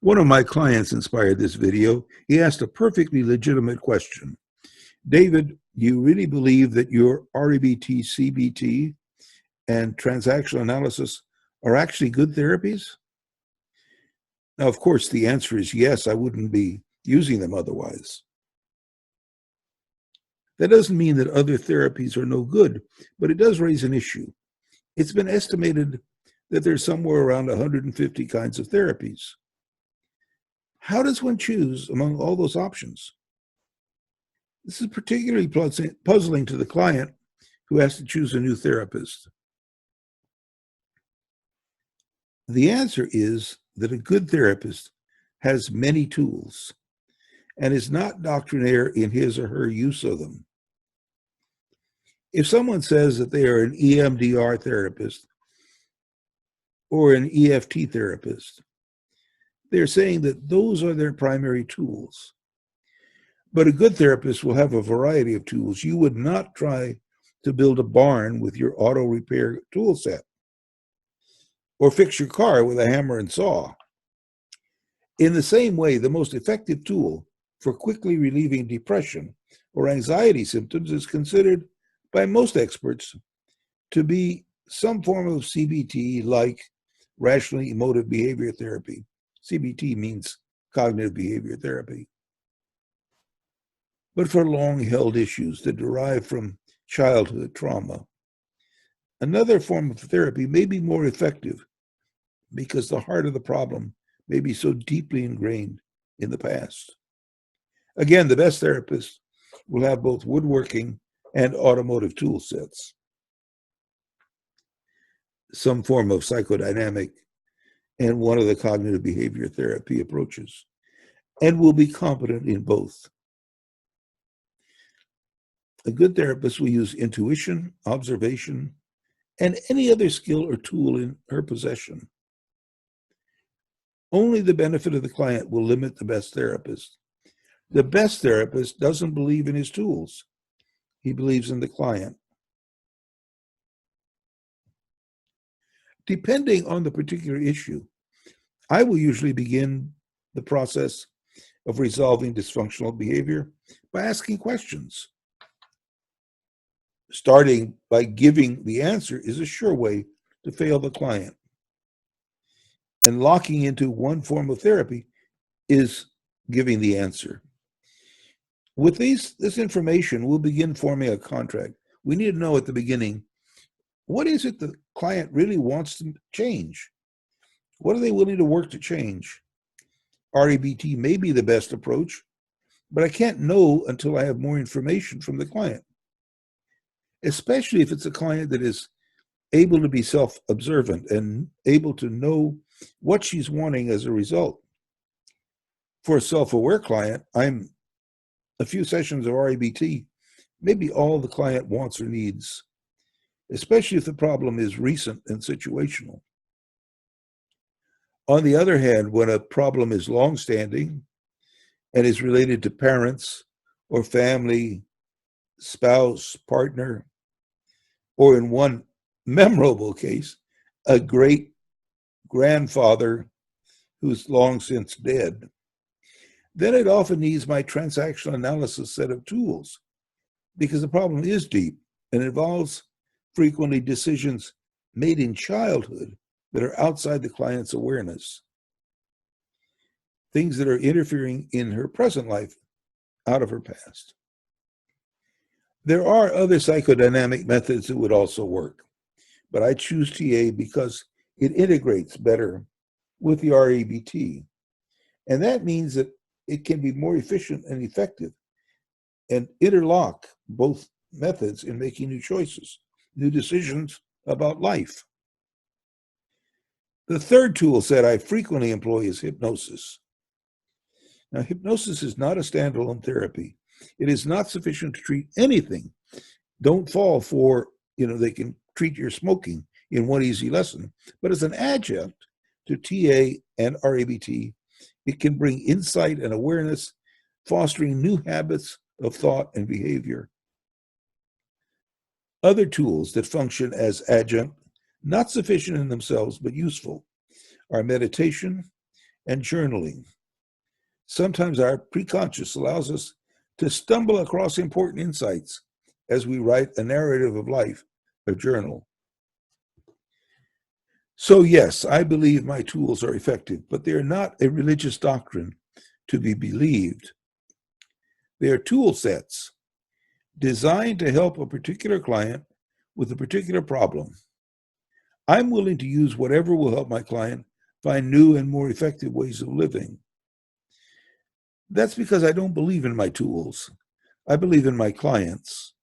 One of my clients inspired this video. He asked a perfectly legitimate question. David, do you really believe that your REBT, CBT, and transactional analysis are actually good therapies? Now, of course, the answer is yes. I wouldn't be using them otherwise. That doesn't mean that other therapies are no good, but it does raise an issue. It's been estimated that there's somewhere around 150 kinds of therapies. How does one choose among all those options? This is particularly puzzling to the client who has to choose a new therapist. The answer is that a good therapist has many tools and is not doctrinaire in his or her use of them. If someone says that they are an EMDR therapist or an EFT therapist, they're saying that those are their primary tools. But a good therapist will have a variety of tools. You would not try to build a barn with your auto repair tool set or fix your car with a hammer and saw. In the same way, the most effective tool for quickly relieving depression or anxiety symptoms is considered by most experts to be some form of CBT, like rational emotive behavior therapy. CBT means cognitive behavior therapy. But for long-held issues that derive from childhood trauma, another form of therapy may be more effective because the heart of the problem may be so deeply ingrained in the past. Again, the best therapist will have both woodworking and automotive tool sets, some form of psychodynamic and one of the cognitive behavior therapy approaches, and will be competent in both. A good therapist will use intuition, observation, and any other skill or tool in her possession. Only the benefit of the client will limit the best therapist. The best therapist doesn't believe in his tools. He believes in the client. Depending on the particular issue, I will usually begin the process of resolving dysfunctional behavior by asking questions. Starting by giving the answer is a sure way to fail the client. And locking into one form of therapy is giving the answer. With this information, we'll begin forming a contract. We need to know at the beginning, what is it the client really wants to change? What are they willing to work to change? REBT may be the best approach, but I can't know until I have more information from the client, especially if it's a client that is able to be self-observant and able to know what she's wanting as a result. For a self-aware client, a few sessions of REBT may be all the client wants or needs, especially if the problem is recent and situational. On the other hand, when a problem is long-standing and is related to parents or family, spouse, partner, or in one memorable case, a great grandfather who's long since dead, then it often needs my transactional analysis set of tools because the problem is deep and involves frequently decisions made in childhood that are outside the client's awareness, things that are interfering in her present life out of her past. There are other psychodynamic methods that would also work, but I choose TA because it integrates better with the REBT. And that means that it can be more efficient and effective and interlock both methods in making new choices, new decisions about life. The third tool set I frequently employ is hypnosis. Now, hypnosis is not a standalone therapy. It is not sufficient to treat anything. Don't fall for, they can treat your smoking in one easy lesson, but as an adjunct to TA and REBT, it can bring insight and awareness, fostering new habits of thought and behavior. Other tools that function as adjunct, not sufficient in themselves, but useful, are meditation and journaling. Sometimes our preconscious allows us to stumble across important insights as we write a narrative of life, a journal. So yes, I believe my tools are effective, but they are not a religious doctrine to be believed. They are tool sets designed to help a particular client with a particular problem. I'm willing to use whatever will help my client find new and more effective ways of living. That's because I don't believe in my tools. I believe in my clients.